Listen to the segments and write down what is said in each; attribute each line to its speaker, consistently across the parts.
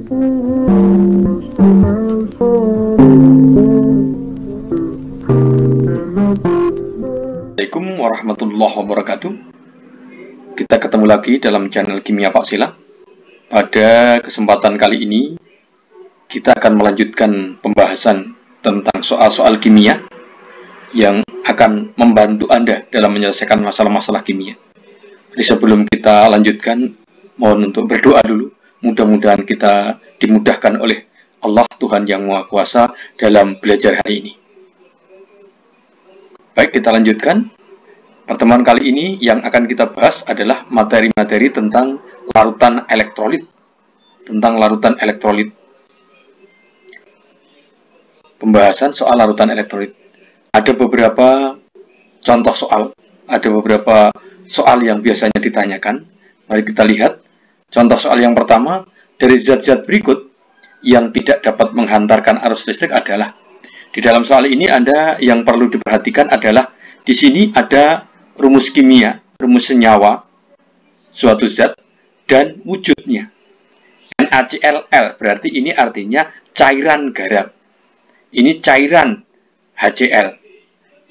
Speaker 1: Assalamualaikum warahmatullahi wabarakatuh. Kita ketemu lagi dalam channel Kimia Pak Sila. Pada kesempatan kali ini kita akan melanjutkan pembahasan tentang soal-soal kimia yang akan membantu Anda dalam menyelesaikan masalah-masalah kimia. Jadi sebelum kita lanjutkan, mohon untuk berdoa dulu. Mudah-mudahan kita dimudahkan oleh Allah Tuhan Yang Maha Kuasa dalam belajar hari ini. Baik, kita lanjutkan. Pertemuan kali ini yang akan kita bahas adalah materi-materi tentang larutan elektrolit. Pembahasan soal larutan elektrolit. Ada beberapa contoh soal, ada beberapa soal yang biasanya ditanyakan. Mari kita lihat. Contoh soal yang pertama, dari zat-zat berikut yang tidak dapat menghantarkan arus listrik adalah. Di dalam soal ini ada yang perlu diperhatikan adalah di sini ada rumus kimia, rumus senyawa, suatu zat, dan wujudnya. NaClL, berarti ini artinya cairan garam. Ini cairan HCl.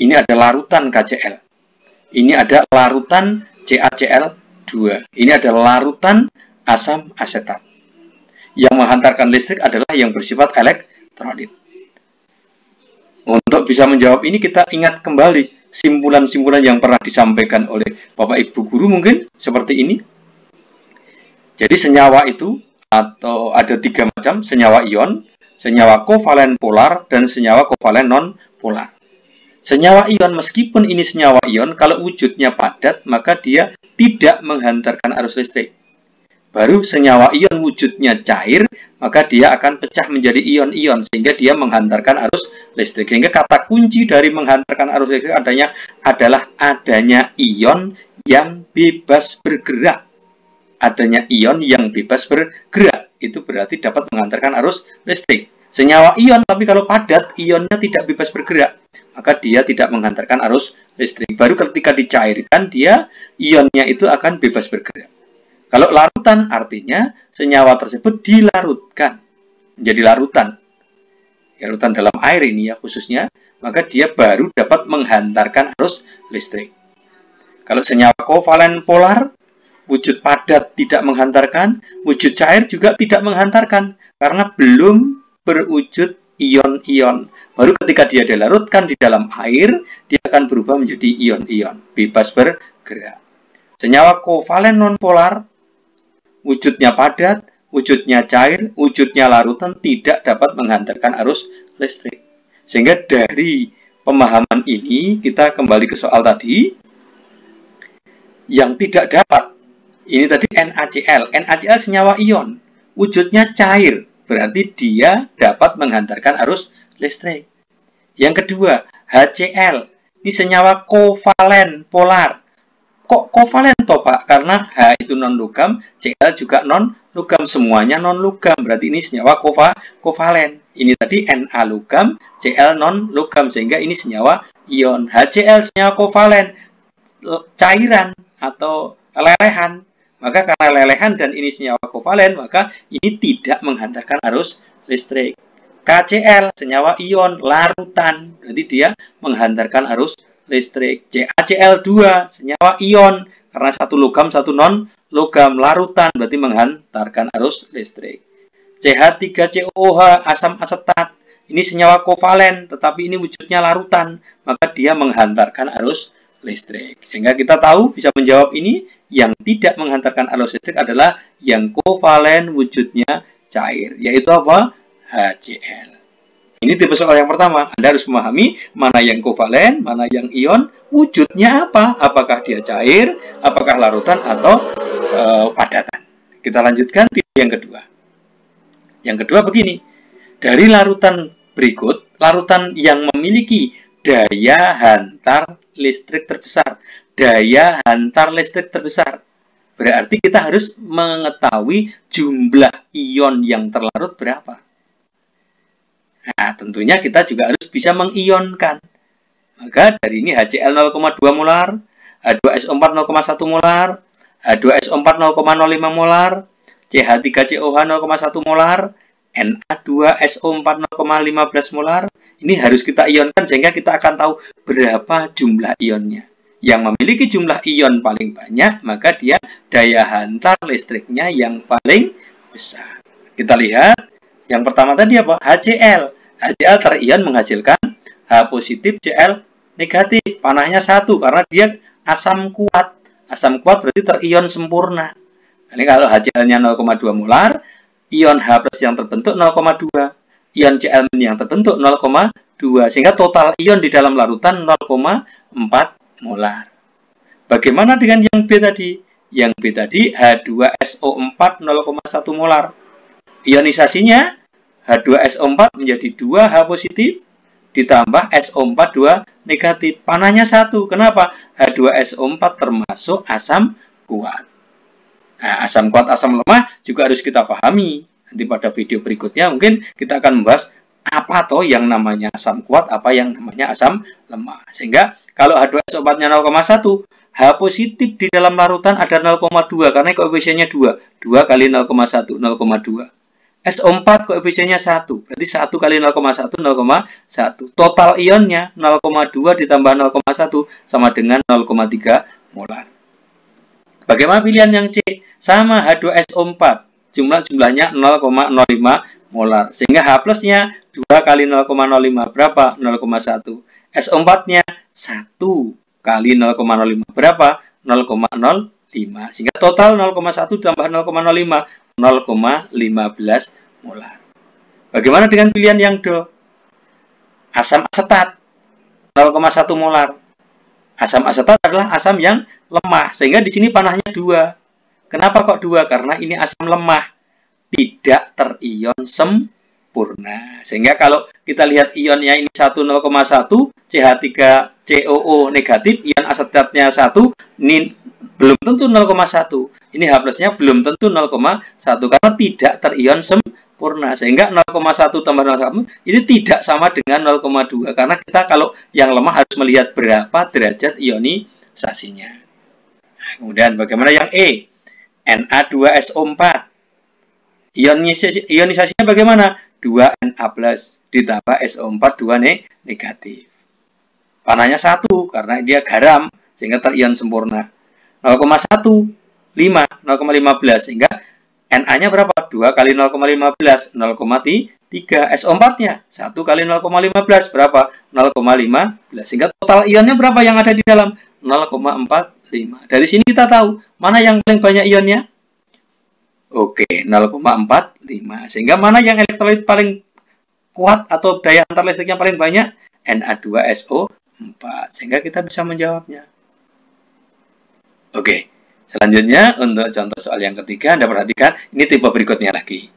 Speaker 1: Ini ada larutan KCl. Ini ada larutan CaCl2. Ini ada larutan asam asetat. Yang menghantarkan listrik adalah yang bersifat elektrolit. Untuk bisa menjawab ini kita ingat kembali simpulan-simpulan yang pernah disampaikan oleh Bapak Ibu Guru mungkin seperti ini. Jadi senyawa itu atau ada 3 macam, senyawa ion, senyawa kovalen polar, dan senyawa kovalen non-polar. Senyawa ion, meskipun ini senyawa ion, kalau wujudnya padat, maka dia tidak menghantarkan arus listrik. Baru senyawa ion wujudnya cair, maka dia akan pecah menjadi ion-ion, sehingga dia menghantarkan arus listrik. Sehingga kata kunci dari menghantarkan arus listrik adalah adanya ion yang bebas bergerak. Adanya ion yang bebas bergerak, itu berarti dapat menghantarkan arus listrik. Senyawa ion, tapi kalau padat, ionnya tidak bebas bergerak, maka dia tidak menghantarkan arus listrik. Baru ketika dicairkan, ionnya itu akan bebas bergerak. Kalau larutan artinya senyawa tersebut dilarutkan menjadi larutan. Larutan dalam air ini ya khususnya, maka dia baru dapat menghantarkan arus listrik. Kalau senyawa kovalen polar, wujud padat tidak menghantarkan, wujud cair juga tidak menghantarkan karena belum berwujud ion-ion. Baru ketika dia dilarutkan di dalam air, dia akan berubah menjadi ion-ion, bebas bergerak. Senyawa kovalen non-polar, wujudnya padat, wujudnya cair, wujudnya larutan, tidak dapat menghantarkan arus listrik. Sehingga dari pemahaman ini, kita kembali ke soal tadi. Yang tidak dapat, ini tadi NaCl. NaCl senyawa ion, wujudnya cair, berarti dia dapat menghantarkan arus listrik. Yang kedua, HCl, ini senyawa kovalen polar. Kok kovalen toh Pak? Karena H itu non-logam, Cl juga non-logam, semuanya non-logam. Berarti ini senyawa kovalen. Ini tadi Na logam, Cl non-logam, sehingga ini senyawa ion. HCl senyawa kovalen, cairan atau lelehan. Maka karena lelehan dan ini senyawa kovalen, maka ini tidak menghantarkan arus listrik. KCl senyawa ion, larutan, berarti dia menghantarkan arus listrik. CaCl2 senyawa ion, karena satu logam satu non logam, larutan, berarti menghantarkan arus listrik. CH3COOH asam asetat, ini senyawa kovalen tetapi ini wujudnya larutan, maka dia menghantarkan arus listrik. Sehingga kita tahu bisa menjawab ini, yang tidak menghantarkan arus listrik adalah yang kovalen wujudnya cair, yaitu apa? HCl. Ini tipe soal yang pertama. Anda harus memahami mana yang kovalen, mana yang ion, wujudnya apa? Apakah dia cair, apakah larutan, atau padatan. Kita lanjutkan tipe yang kedua. Yang kedua begini. Dari larutan berikut, larutan yang memiliki daya hantar listrik terbesar. Daya hantar listrik terbesar. Berarti kita harus mengetahui jumlah ion yang terlarut berapa. Nah, tentunya kita juga harus bisa mengionkan. Maka dari ini HCl 0,2 molar, H2SO4 0,1 molar, H2SO4 0,05 molar, CH3COH 0,1 molar, Na2SO4 0,15 molar. Ini harus kita ionkan sehingga kita akan tahu berapa jumlah ionnya. Yang memiliki jumlah ion paling banyak, maka dia daya hantar listriknya yang paling besar. Kita lihat, yang pertama tadi apa? HCl. HCl terion menghasilkan H positif, Cl negatif. Panahnya 1 karena dia asam kuat. Asam kuat berarti terion sempurna. Ini kalau HCl-nya 0,2 molar, ion H plus yang terbentuk 0,2. Ion Cl- yang terbentuk 0,2. Sehingga total ion di dalam larutan 0,4 molar. Bagaimana dengan yang B tadi? Yang B tadi H2SO4 0,1 molar. Ionisasinya H2SO4 menjadi 2H positif ditambah SO4 2 negatif. Panahnya 1. Kenapa? H2SO4 termasuk asam kuat. Nah, asam kuat, asam lemah juga harus kita pahami. Nanti pada video berikutnya mungkin kita akan membahas apa toh yang namanya asam kuat, apa yang namanya asam lemah. Sehingga kalau H2SO4-nya 0,1, H positif di dalam larutan ada 0,2 karena koefisiennya 2. 2 kali 0,1, 0,2. SO4 koefisiennya 1, berarti 1 kali 0,1, 0,1. Total ionnya 0,2 ditambah 0,1 sama dengan 0,3 molar. Bagaimana pilihan yang C? Sama H2SO4. Jumlahnya 0,05 molar. Sehingga H plusnya 2 kali 0,05 berapa? 0,1. SO4-nya 1 kali 0,05 berapa? 0,05. Sehingga total 0,1 tambah 0,05, 0,15 molar. Bagaimana dengan pilihan yang D? Asam asetat 0,1 molar. Asam asetat adalah asam yang lemah. Sehingga di sini panahnya 2. Kenapa kok 2? Karena ini asam lemah, tidak terion sempurna. Sehingga kalau kita lihat ionnya ini 1 0,1, CH3COO negatif, ion asetatnya 1, ini belum tentu 0,1. Ini H plusnya belum tentu 0,1 karena tidak terion sempurna. Sehingga 0,1 tambah 0,1 ini tidak sama dengan 0,2 karena kita kalau yang lemah harus melihat berapa derajat ionisasinya. Nah, kemudian bagaimana yang E? Na2SO4. Ionisasinya bagaimana? 2Na plus ditambah SO4 2 negatif. Panahnya 1 karena dia garam sehingga terion sempurna. 0,1 5 0,15 sehingga Na-nya berapa? 2 kali 0,15 0,3. SO4-nya 1 kali 0,15 berapa? 0,15 sehingga total ionnya berapa yang ada di dalam? 0,45. Dari sini kita tahu mana yang paling banyak ionnya? Oke, 0,45. Sehingga mana yang elektrolit paling kuat atau daya antar listriknya paling banyak? Na2SO4. Sehingga kita bisa menjawabnya. Oke, selanjutnya untuk contoh soal yang ketiga, Anda perhatikan ini tipe berikutnya lagi.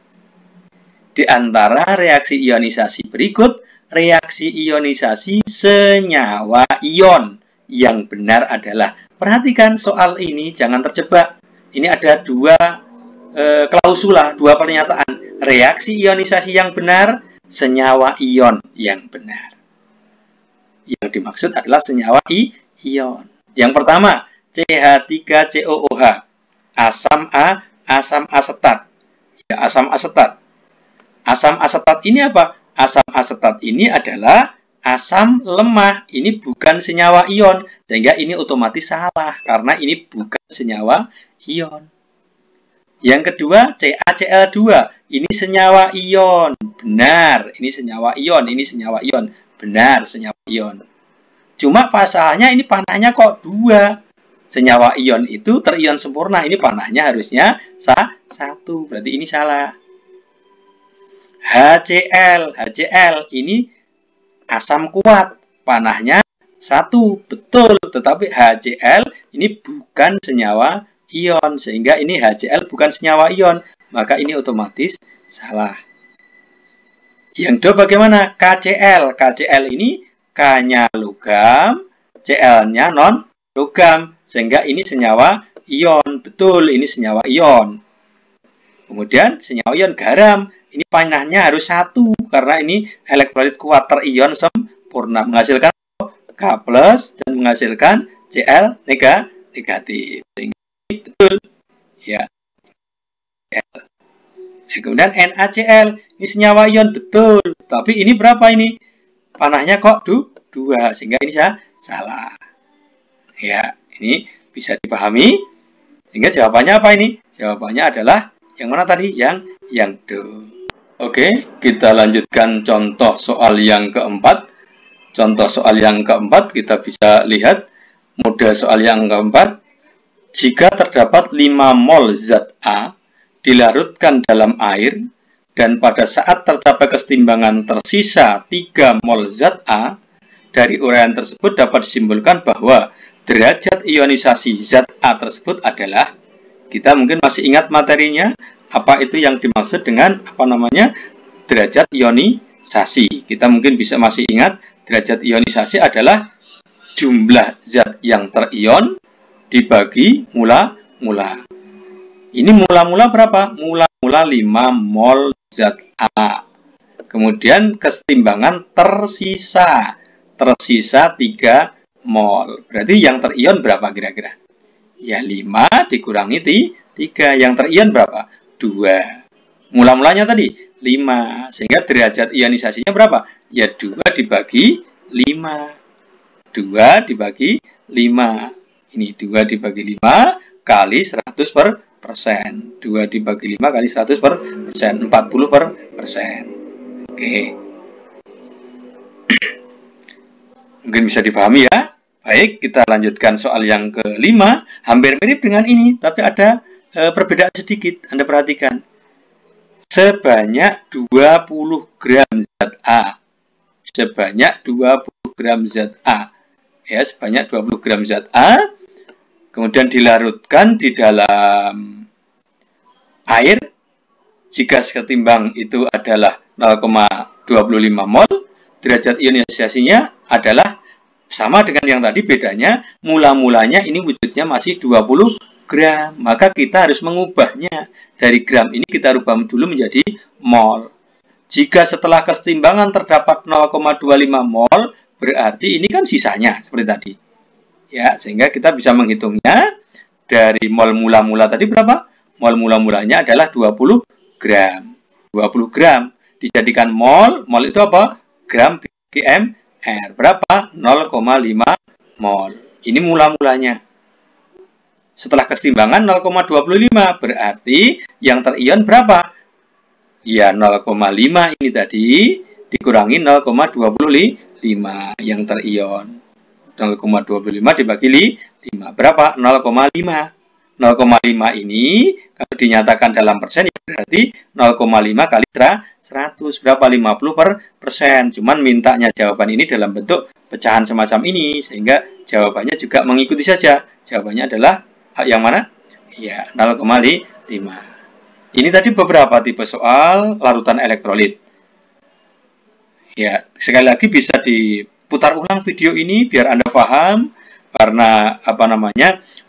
Speaker 1: Di antara reaksi ionisasi berikut, reaksi ionisasi senyawa ion yang benar adalah, perhatikan soal ini jangan terjebak. Ini ada dua klausula, dua pernyataan. Reaksi ionisasi yang benar, senyawa ion yang benar. Yang dimaksud adalah senyawa ion. Yang pertama, CH3COOH, asam A, asam asetat. Ya, asam asetat. Asam asetat ini apa? Asam asetat ini adalah asam lemah. Ini bukan senyawa ion. Sehingga ini otomatis salah. Karena ini bukan senyawa ion. Yang kedua, CaCl2. Ini senyawa ion. Benar. Ini senyawa ion. Ini senyawa ion. Benar, senyawa ion. Cuma pasalnya ini panahnya kok 2. Senyawa ion itu terion sempurna. Ini panahnya harusnya 1. Berarti ini salah. HCl. HCl ini asam kuat. Panahnya 1. Betul. Tetapi HCl ini bukan senyawa ion. Sehingga ini HCl bukan senyawa ion. Maka ini otomatis salah. Yang kedua bagaimana? KCl. KCl ini K-nya logam. Cl-nya non logam. Sehingga ini senyawa ion. Betul. Ini senyawa ion. Kemudian senyawa ion garam. Ini panahnya harus 1 karena ini elektrolit kuat terion sempurna menghasilkan K+ dan menghasilkan Cl negatif. Betul. Ya. Kemudian NaCl, ini senyawa ion, betul. Tapi ini berapa ini? Panahnya kok 2, sehingga ini salah. Ya, ini bisa dipahami. Sehingga jawabannya apa ini? Jawabannya adalah yang mana tadi? Yang D. Oke, kita lanjutkan contoh soal yang keempat. Contoh soal yang keempat, kita bisa lihat model soal yang keempat. Jika terdapat 5 mol zat A dilarutkan dalam air, dan pada saat tercapai kesetimbangan tersisa 3 mol zat A, dari uraian tersebut dapat disimpulkan bahwa derajat ionisasi zat A tersebut adalah, kita mungkin masih ingat materinya, apa itu yang dimaksud dengan derajat ionisasi. Kita mungkin bisa masih ingat, derajat ionisasi adalah jumlah zat yang terion dibagi mula-mula. Ini mula-mula berapa? Mula-mula 5 mol zat A. Kemudian kesetimbangan tersisa 3 mol. Berarti yang terion berapa kira-kira? Ya 5 dikurangi 3. Yang terion berapa? 2. Mula-mulanya tadi 5. Sehingga derajat ionisasinya berapa? Ya 2 dibagi 5. 2 dibagi 5. Ini 2 dibagi 5 kali 100%. 2 dibagi 5 kali 100%. 40%. Oke. Mungkin bisa dipahami ya. Baik, kita lanjutkan soal yang kelima. Hampir mirip dengan ini, tapi ada perbedaan sedikit. Anda perhatikan. Sebanyak 20 gram zat A. Sebanyak 20 gram zat A. Ya, sebanyak 20 gram zat A. Kemudian dilarutkan di dalam air. Jika ketimbang itu adalah 0,25 mol, derajat ionisasinya adalah sama dengan yang tadi, bedanya mula-mulanya ini wujudnya masih 20 gram. Maka kita harus mengubahnya. Dari gram ini kita rubah dulu menjadi mol. Jika setelah kesetimbangan terdapat 0,25 mol, berarti ini kan sisanya seperti tadi. Ya, sehingga kita bisa menghitungnya dari mol mula-mula tadi berapa? Mol mula-mulanya adalah 20 gram. 20 gram dijadikan mol. Mol itu apa? Gram bagi mR. Berapa? 0,5 mol. Ini mula-mulanya. Setelah kesetimbangan 0,25, berarti yang terion berapa? Ya 0,5 ini tadi dikurangi 0,25 yang terion. 0,25 dibagi 5. Berapa? 0,5. 0,5 ini kalau dinyatakan dalam persen ya berarti 0,5 kali 100. Berapa? 50%. Cuman mintanya jawaban ini dalam bentuk pecahan semacam ini. Sehingga jawabannya juga mengikuti saja. Jawabannya adalah yang mana? Ya, 0,5. Ini tadi beberapa tipe soal larutan elektrolit. Ya, sekali lagi bisa diputar ulang video ini biar Anda paham, karena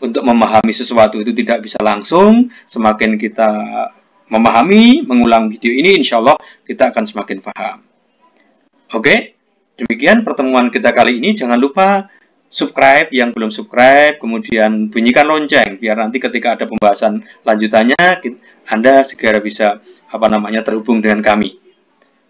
Speaker 1: untuk memahami sesuatu itu tidak bisa langsung. Semakin kita memahami, mengulang video ini, insya Allah kita akan semakin paham. Oke, demikian pertemuan kita kali ini. Jangan lupa subscribe yang belum subscribe, kemudian bunyikan lonceng biar nanti ketika ada pembahasan lanjutannya Anda segera bisa terhubung dengan kami.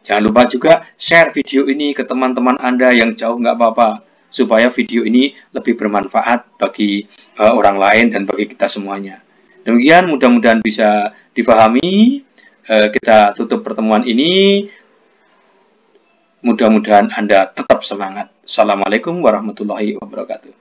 Speaker 1: Jangan lupa juga share video ini ke teman-teman Anda yang jauh, nggak apa-apa, supaya video ini lebih bermanfaat bagi orang lain dan bagi kita semuanya. Demikian, mudah-mudahan bisa difahami. Kita tutup pertemuan ini. Mudah-mudahan Anda tetap semangat. Assalamualaikum warahmatullahi wabarakatuh.